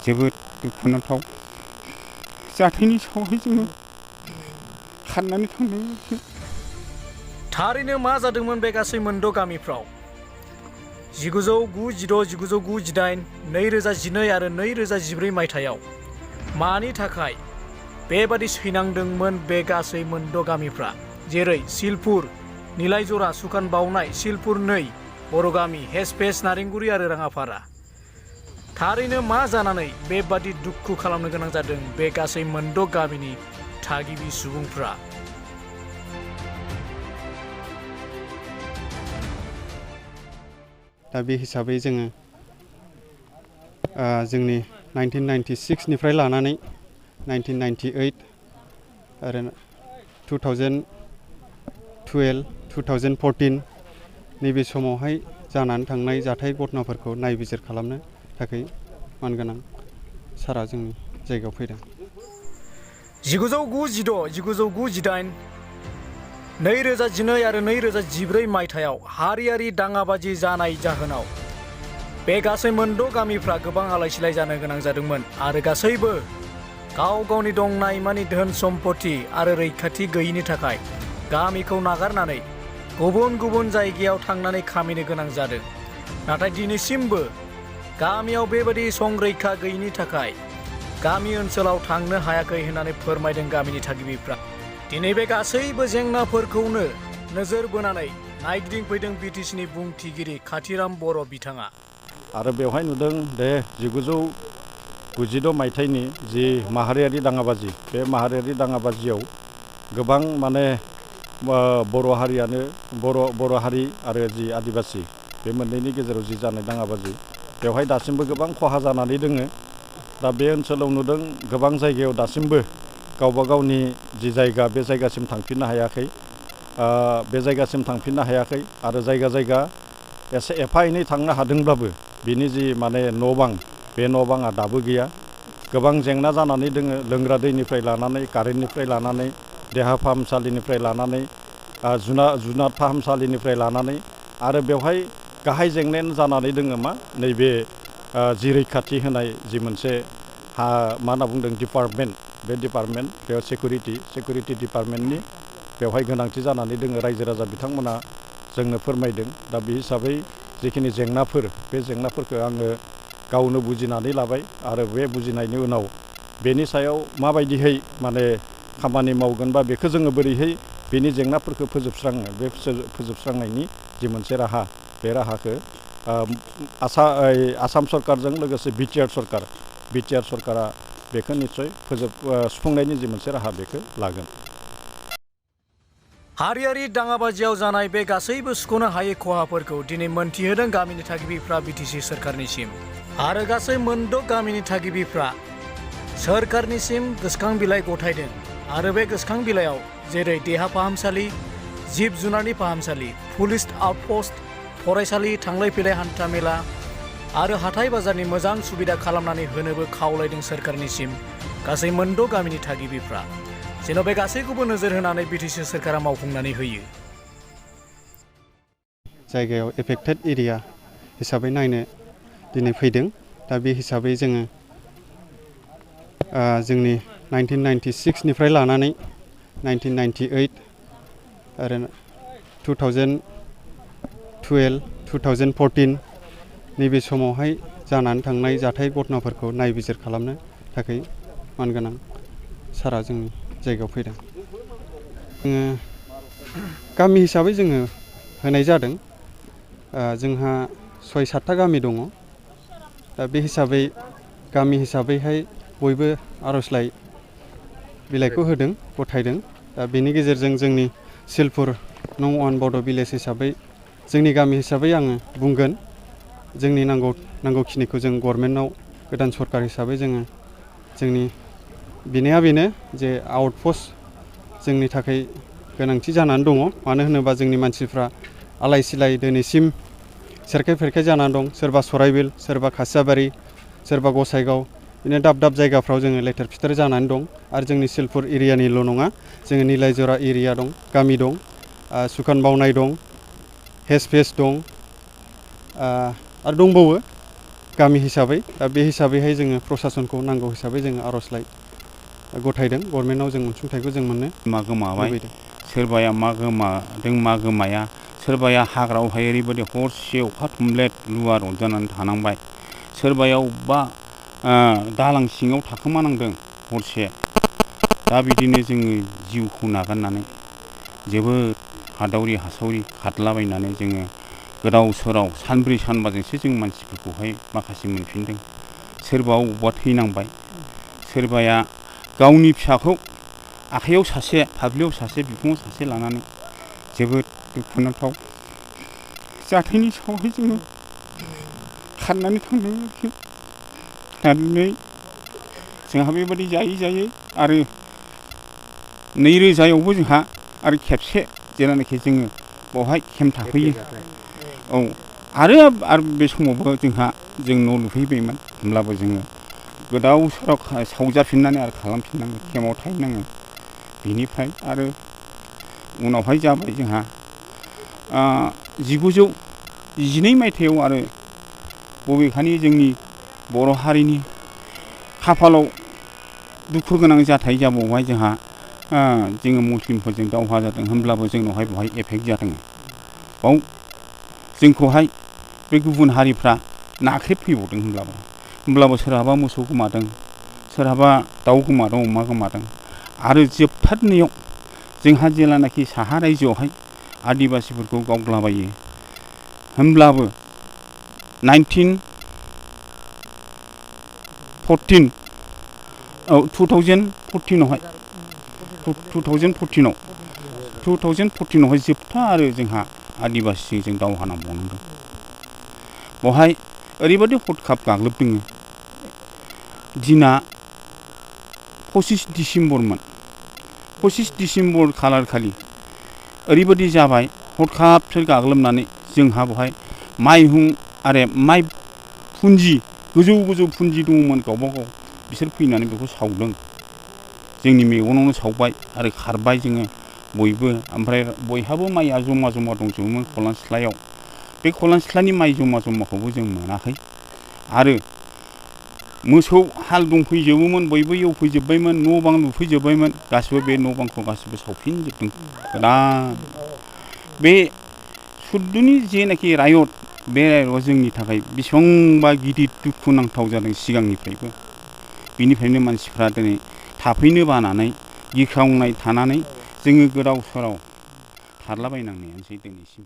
जोबोद दुखुनांथाव जाथायनि सायावहाय जोङो खारनानै थांनाय। थारैनो मा जादोंमोन बे गासै मोनद' गामिफ्राव? 1996, 1998, 2012 आरो 2014 मायथाइयाव मानि थाखाय बेबादि सैनांदोंमोन बे गासै मोनद' गामिफ्रा? जेरै सिलपुर, निलायजरा, सुखान बावनाय, सिलपुर 2, बर' गामि, हेसपेस, नारेंगुरि आरो राङापारा। थारैनो मा जानानै बेबादि दुखु खालामनो गोनां जादों बे गासै मोनद' गामिनि थागिबि सुबुंफ्रा? दा बे हिसाबै जोङो जोंनि 1996 लानानै 1998 आरो 2012, 2014 नैबे समावहाय जानानै थांनाय जाथाय घटनाफोरखौ नायबिजिर खालामनो थाखाय मानगोनां सारा जोंनि जायगायाव फैदों। 1996, 1998, 2012 आरो 2014 मायथाइयाव हारियारि दाङाबाजि जानाय जाहोनाव बे गासै मोनद' गामिफ्रा गोबां आलाय-सिलाय जानो गोनां जादोंमोन आरो गासैबो गाव गावनि दंनाय मानि धोन सम्पति आरो रैखाथि गैयिनि थाखाय गामिखौ नागारनानै गुबुन गुबुन जायगायाव थांनानै खामिनो गोनां जादों। नाथाय दिनैसिमबो गामियाव बेबादि संरैखा गैयिनि थाखाय गामि ओनसोलाव थांनो हायाखै होननानै फोरमायदों गामिनि थागिबिफ्रा। दिनै बे गासैबो जेंनाफोरखौनो नोजोर बोनानै नायगिदिंफैदों बिटिसिनि बुंथिगिरि खाथिराम बर' बिथाङा। आरो बेवहाय नुदों दे 1996 मायथाइनि जि माहारियारि दाङाबाजि, बे माहारियारि दाङाबाजियाव गोबां माने बर' हारियानो बर' हारि आरो जि आदिबासि बे मोननैनि गेजेराव जि जानाय दाङाबाजि, बेवहाय दासिमबो गोबां खहा जानानै दोङो। दा बे ओनसोलाव नुदों गोबां जायगायाव दासिमबो गावबा गावनि जि जायगा बे जायगासिम थांफिननो हायाखै, बे जायगासिम थांफिननो हायाखै आरो जायगा जायगा एफा एनै थांनो हादोंब्लाबो बिनि जि माने न' बां, बे न' बाङा दाबो गैया। गोबां जेंना जानानै दोङो, लोंग्रा दैनिफ्राय लानानै, कारेन्टनिफ्राय लानानै, देहा फाहामसालिनिफ्राय लानानै, जुनाद फाहामसालिनिफ्राय लानानै आरो बेवहाय गाहाय जेंनायानो जानानै दोङो मा नैबे जि रैखाथि होनाय जि मोनसे मा होनना बुंदों डिपार्टमेन्ट, बे डिपार्टमेन्ट बेयाव सिकिउरिटि डिपार्टमेन्टनि बेवहाय गोनांथि जानानै दोङो। रायजो राजा बिथांमोना जोंनो फोरमायदों। दा बे हिसाबै जिखिनि जेंनाफोर, बे जेंनाफोरखौ आङो गावनो बुजिनानै लाबाय आरो बे बुजिनायनि उनाव बेनि सायाव माबायदिहै माने खामानि मावगोन बा बेखौ जोङो बोरैहाय बेनि जेंनाफोरखौ फोजोबस्राङो, बे फोजोबस्रांनायनि जि मोनसे राहा, बे राहाखौ आसाम सरकारजों लोगोसे बिटिआर सरकारा बेखौ निस्सय सुफुंनायनि जि मोनसे राहा बेखौ लागोन। हारियारि दाङाबाजियाव जानाय बे गासैबो सुख'नो हायै खहाफोरखौ दिनै मोनथिहोदों गामिनि थागिबिफ्रा बिटिसि सोरखारनिसिम। आरो गासै मोनद' गामिनि थागिबिफ्रा सोरखारनिसिम गोसोखां बिलाइ गथायदों। आरो बे गोसोखां बिलाइयाव जेरै देहा फाहामसालि, जिब जुनारनि फाहामसालि, पुलिस आउटपस्ट, फरायसालि, थांलाय फैलाय हान्था मेला आरो हाथाय बाजारनि मोजां सुबिदा खालामनानै होनोबो खावलायदों सोरखारनिसिम गासै मोनद' गामिनि थागिबिफ्रा, जेन' बे गासैखौबो नोजोर होनानै बिटिसि सोरखारा मावफुंनानै होयो। जायगायाव एफेक्टेड एरिया हिसाबै नायनो दिनै फैदों। दा बे हिसाबै जोङो जोंनि 1996 लानानै 1998 आरो 2012, 2014 नैबे समावहाय जानानै थांनाय जाथाय घटनाफोरखौ नायबिजिर खालामनो थाखाय मानगोनां सारा जोंनि जायगायाव फैदों। जोङो गामि हिसाबै जोङो होनाय जादों। जोंहा 6-7टा गामि दङ। दा बे हिसाबै गामि हिसाबैहाय बयबो आर'जलाइ बिलाइखौ होदों, गथायदों। दा बेनि गेजेरजों जोंनि सिलपुर नं 1 बड' भिलेज हिसाबै जोंनि गामि हिसाबै आङो बुंगोन, जोंनि नांगौखिनिखौ जों गभर्नमेन्टआव गोदान सरकार हिसाबै जोंनि बिनाया बेनो जे आउटपस्ट जोंनि थाखाय गोनांथि जानानै दङ। मानो होनोबा जोंनि मानसिफ्रा आलाय सिलाय दिनैसिम सेरखाय फेरखाय जानानै दं। सोरबा सराइबिल, सोरबा खासियाबारि, सोरबा गसाइगाव, बिदिनो दाब दाब जायगाफ्राव जोङो लेथेर फिथेर जानानै दं। आरो जोंनि सिलपुर एरियानिल' नङा, जोङो निलायजरा एरिया दं, गामि दं, सुखान बावनाय दं, हेसपेस दं, आरो दंबावो। गामि हिसाबै बे हिसाबैहाय जोङो प्रसासनखौ नांगौ हिसाबै जोङो आर'जलाइ गथायदों गभर्नमेन्टआव जों अनसुंथाइखौ जों मोननो मा गोमाबाय लुबैदों। सोरबाया मा गोमादों मा गोमाया सोरबाया हाग्रायावहाय ओरैबायदि हरसे अखा थुमब्लेद लुवा रंजानानै थानांबाय सोरबाया अबेबा दालां सिङाव थाखोमानांदों हरसे दा बिदिनो जोङो जिउखौ नागारनानै जोबोद हादावरि हासावरि खारलाबायनानै जोङो गोदाव सोराव सानब्रै सानबाजोंसो जों मानसिफोरखौहाय माखासे मोनफिनदों सोरबा अबावबा थैनांबाय सोरबाया गावनि फिसाखौ आखाइयाव सासे फाफ्लियाव सासे बिखुङाव सासे लानानै जोबोद दुखुनांथाव जाथायनि सायावहाय जोङो खारनानै थांदों आरोखि खारनानै जोंहा बेबायदि जायै जायै आरो 2000 जोंहा आरो खेबसे जेब्लानाखि जोङो बावहाय केम्प थाफैयो औ आरो बे समावबो जोंहा जों न' लुफैबायमोन होमब्लाबो जोङो गोदाव सोराव सावजाफिननानै आरो खालामफिननांगौ केम्पआव थाहैनाङो बिनिफ्राय आरो उनावहाय जाबाय जोंहा 1912 मायथाइयाव आरो बबेखानि जोंनि बर' हारिनि खाफालाव दुखु गोनां जाथाय जाबावबाय जोंहा जोङो मुस्लिमफोरजों दावहा जादों होनब्लाबो जोंनावहाय बेवहाय एफेक्ट जादों बाव जोंखौहाय बे गुबुन हारिफ्रा नाख्रेबफैबावदों होनब्लाबो सोरहाबा मोसौ गोमादों सोरहाबा दाउ गोमादों अमा गोमादों आरो जोबथारनायाव जोंहा जेलानाखि साहा रायजोआवहाय आदिबासिफोरखौ गावग्लाबायो होनब्लाबो 2014आवहाय जोबथा आरो जोंहा आदिबासिजों जों दावहा नांबावनांदों बेवहाय ओरैबायदि हरखाब गाग्लोबदों दिना 25 डिसेम्बरमोन 25 डिसेम्बर खालार खालि ओरैबायदि जाबाय हरखाबसो गाग्लोबनानै जोंहा बेवहाय माइहुं आरो माइ फुन्जि गोजौ फुन्जि दङमोन गावबा गाव बिसोर फैनानै बेखौ सावदों जोंनि मेगनावनो सावबाय आरो खारबाय जोङो बयबो ओमफ्राय बयहाबो माइया जमा दंजोबोमोन खलान सिथ्लायाव बे खलान सिथ्लानि माइ जमाखौबो जों मोनाखै आरो मोसौ हाल दंफैजोबोमोन बयबो एवफैजोब्बायमोन न' बां लुफैजोब्बायमोन गासिबो बे न' बांखौ गासिबो सावफिनजोबदों गोदान बे 14नि जेनाखि रायट बे रायटआ जोंनि थाखाय बेसेबांबा गिदिर दुखुनांथाव जादों सिगांनिफ्रायबो बिनिफ्रायनो मानसिफ्रा दिनै थाफैनो बानानै गिख्रांनाय थानानै जोङो गोदाव सोराव खारलाबायनांनायानोसै दिनैसिम